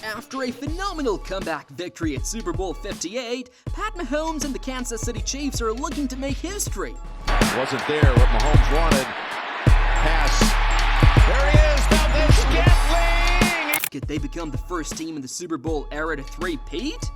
After a phenomenal comeback victory at Super Bowl LVIII, Pat Mahomes and the Kansas City Chiefs are looking to make history. Wasn't there what Mahomes wanted. Pass. There he is, Valdez-Scantling! Could they become the first team in the Super Bowl era to three-peat?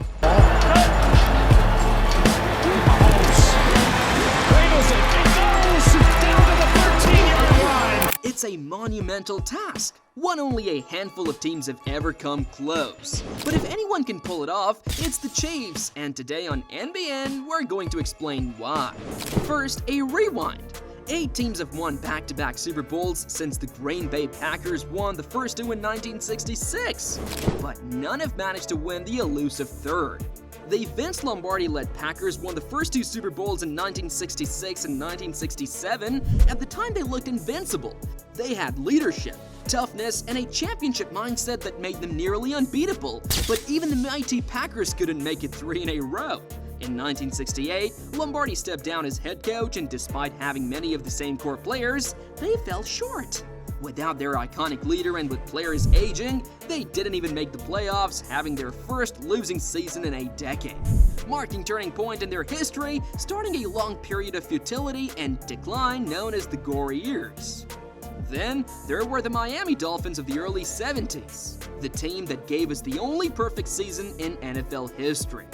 It's a monumental task, one only a handful of teams have ever come close. But if anyone can pull it off, it's the Chiefs, and today on NBN, we're going to explain why. First, a rewind. 8 teams have won back-to-back Super Bowls since the Green Bay Packers won the first 2 in 1966, but none have managed to win the elusive third. The Vince Lombardi-led Packers won the first 2 Super Bowls in 1966 and 1967. At the time, they looked invincible. They had leadership, toughness, and a championship mindset that made them nearly unbeatable. But even the mighty Packers couldn't make it 3 in a row. In 1968, Lombardi stepped down as head coach, and despite having many of the same core players, they fell short. Without their iconic leader and with players aging, they didn't even make the playoffs, having their first losing season in a decade, marking turning point in their history, starting a long period of futility and decline known as the gory years. Then, there were the Miami Dolphins of the early 70s, the team that gave us the only perfect season in NFL history.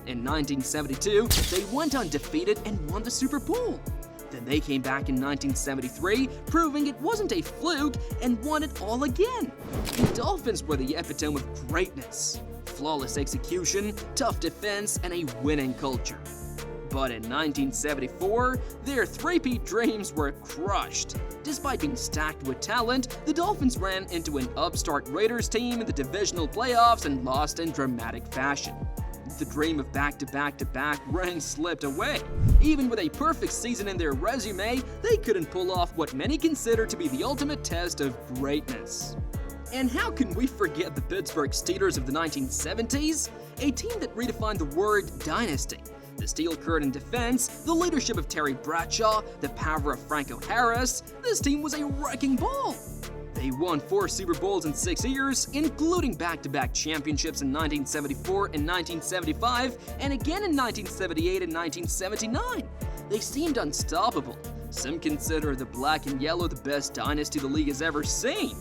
In 1972, they went undefeated and won the Super Bowl. Then they came back in 1973, proving it wasn't a fluke, and won it all again. The Dolphins were the epitome of greatness, flawless execution, tough defense, and a winning culture. But in 1974, their three-peat dreams were crushed. Despite being stacked with talent, the Dolphins ran into an upstart Raiders team in the divisional playoffs and lost in dramatic fashion. The dream of back-to-back-to-back rings slipped away. Even with a perfect season in their resume, they couldn't pull off what many consider to be the ultimate test of greatness. And how can we forget the Pittsburgh Steelers of the 1970s? A team that redefined the word dynasty. The steel curtain defense, the leadership of Terry Bradshaw, the power of Franco Harris, this team was a wrecking ball. They won 4 Super Bowls in 6 years, including back-to-back championships in 1974 and 1975, and again in 1978 and 1979. They seemed unstoppable. Some consider the black and yellow the best dynasty the league has ever seen.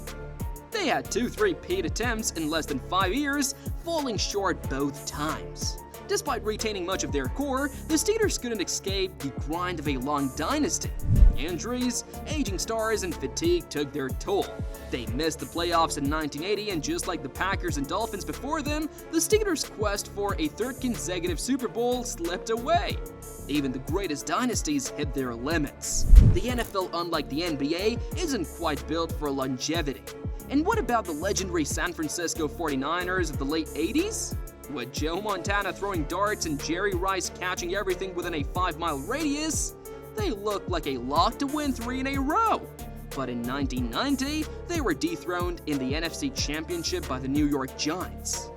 They had 2 three-peat attempts in less than 5 years, falling short both times. Despite retaining much of their core, the Steelers couldn't escape the grind of a long dynasty. Injuries, aging stars, and fatigue took their toll. They missed the playoffs in 1980, and just like the Packers and Dolphins before them, the Steelers' quest for a 3rd consecutive Super Bowl slipped away. Even the greatest dynasties hit their limits. The NFL, unlike the NBA, isn't quite built for longevity. And what about the legendary San Francisco 49ers of the late 80s? With Joe Montana throwing darts and Jerry Rice catching everything within a 5-mile radius, they looked like a lock to win 3 in a row. But in 1990, they were dethroned in the NFC Championship by the New York Giants.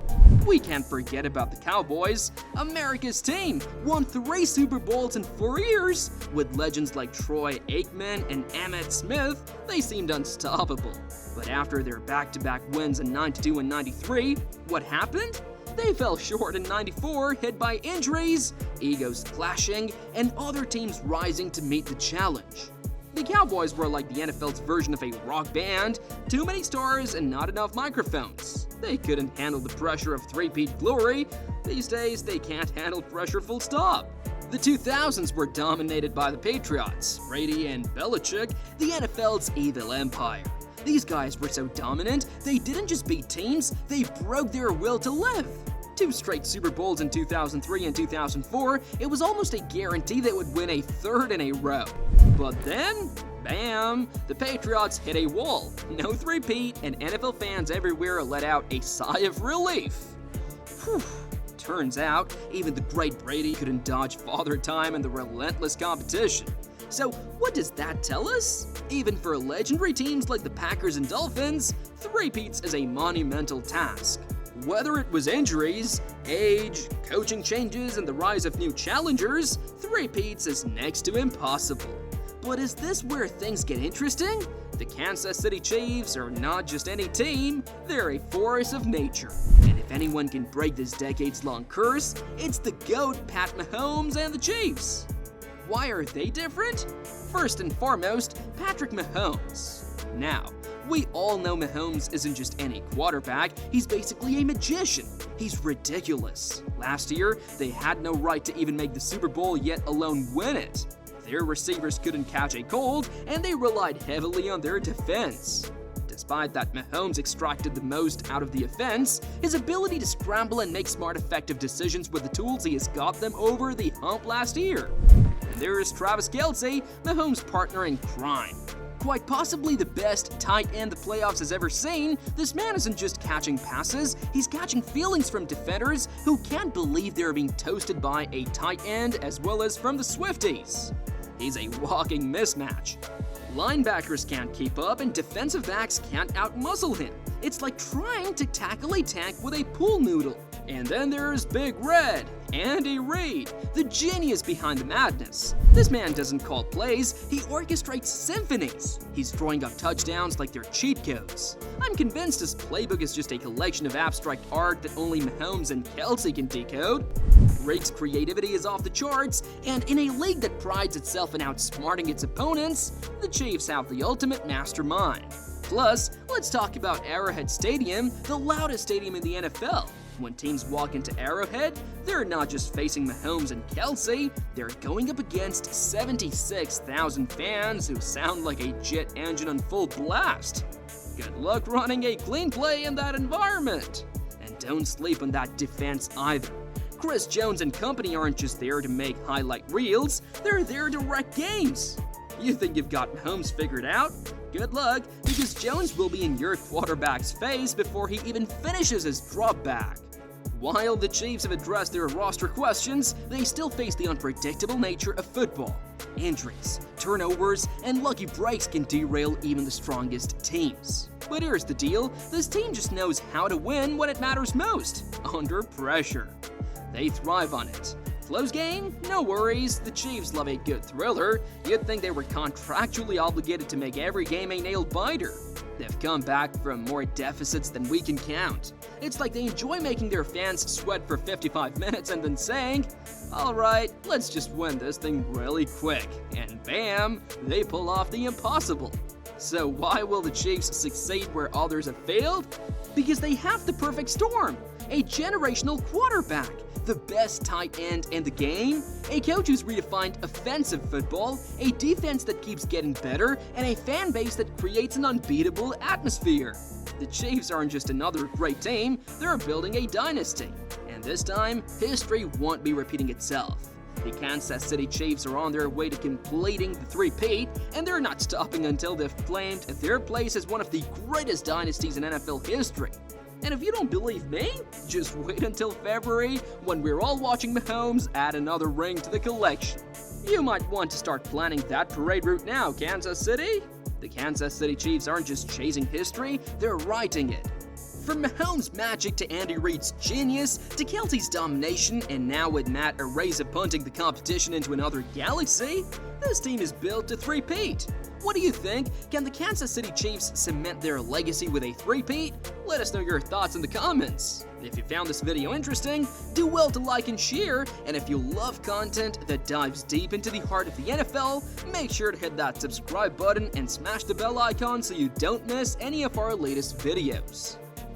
We can't forget about the Cowboys. America's team won 3 Super Bowls in 4 years. With legends like Troy Aikman and Emmitt Smith, they seemed unstoppable. But after their back-to-back wins in 92 and 93, what happened? They fell short in 94, hit by injuries, egos clashing, and other teams rising to meet the challenge. The Cowboys were like the NFL's version of a rock band, too many stars and not enough microphones. They couldn't handle the pressure of three-peat glory. These days, they can't handle pressure full stop. The 2000s were dominated by the Patriots, Brady and Belichick, the NFL's evil empire. These guys were so dominant, they didn't just beat teams, they broke their will to live. 2 straight Super Bowls in 2003 and 2004, it was almost a guarantee they would win a 3rd in a row. But then, bam, the Patriots hit a wall. No three-peat, and NFL fans everywhere let out a sigh of relief. Whew. Turns out, even the great Brady couldn't dodge Father Time and the relentless competition. So what does that tell us? Even for legendary teams like the Packers and Dolphins, three-peats is a monumental task. Whether it was injuries, age, coaching changes, and the rise of new challengers, three-peats is next to impossible. But is this where things get interesting? The Kansas City Chiefs are not just any team, they're a force of nature. And if anyone can break this decades-long curse, it's the GOAT Pat Mahomes and the Chiefs. Why are they different? First and foremost, Patrick Mahomes. Now, we all know Mahomes isn't just any quarterback, he's basically a magician. He's ridiculous. Last year, they had no right to even make the Super Bowl, yet alone win it. Their receivers couldn't catch a cold, and they relied heavily on their defense. Despite that Mahomes extracted the most out of the offense, his ability to scramble and make smart, effective decisions with the tools he has got them over the hump last year. And there is Travis Kelce, Mahomes' partner in crime. Quite possibly the best tight end the playoffs has ever seen, this man isn't just catching passes, he's catching feelings from defenders who can't believe they're being toasted by a tight end, as well as from the Swifties. He's a walking mismatch. Linebackers can't keep up and defensive backs can't outmuscle him. It's like trying to tackle a tank with a pool noodle. And then there's Big Red, Andy Reid, the genius behind the madness. This man doesn't call plays, he orchestrates symphonies. He's throwing up touchdowns like they're cheat codes. I'm convinced his playbook is just a collection of abstract art that only Mahomes and Kelce can decode. Reid's creativity is off the charts, and in a league that prides itself in outsmarting its opponents, the Chiefs have the ultimate mastermind. Plus, let's talk about Arrowhead Stadium, the loudest stadium in the NFL. When teams walk into Arrowhead, they're not just facing Mahomes and Kelce, they're going up against 76,000 fans who sound like a jet engine on full blast. Good luck running a clean play in that environment. And don't sleep on that defense either. Chris Jones and company aren't just there to make highlight reels, they're there to wreck games. You think you've got Mahomes figured out? Good luck, because Jones will be in your quarterback's face before he even finishes his drop back. While the Chiefs have addressed their roster questions, they still face the unpredictable nature of football. Injuries, turnovers, and lucky breaks can derail even the strongest teams. But here's the deal, this team just knows how to win when it matters most, under pressure. They thrive on it. Close game? No worries, the Chiefs love a good thriller. You'd think they were contractually obligated to make every game a nail-biter. They've come back from more deficits than we can count. It's like they enjoy making their fans sweat for 55 minutes and then saying, alright, let's just win this thing really quick. And bam, they pull off the impossible. So why will the Chiefs succeed where others have failed? Because they have the perfect storm. A generational quarterback, the best tight end in the game, a coach who's redefined offensive football, a defense that keeps getting better, and a fan base that creates an unbeatable atmosphere. The Chiefs aren't just another great team, they're building a dynasty. And this time, history won't be repeating itself. The Kansas City Chiefs are on their way to completing the three-peat, and they're not stopping until they've claimed their place as one of the greatest dynasties in NFL history. And if you don't believe me, just wait until February when we're all watching Mahomes add another ring to the collection. You might want to start planning that parade route now, Kansas City. The Kansas City Chiefs aren't just chasing history, they're writing it. From Mahomes Magic to Andy Reid's genius to Kelce's domination, and now with Matt Araiza punting the competition into another galaxy, this team is built to three-peat. What do you think? Can the Kansas City Chiefs cement their legacy with a three-peat? Let us know your thoughts in the comments. If you found this video interesting, do well to like and share, and if you love content that dives deep into the heart of the NFL, make sure to hit that subscribe button and smash the bell icon so you don't miss any of our latest videos.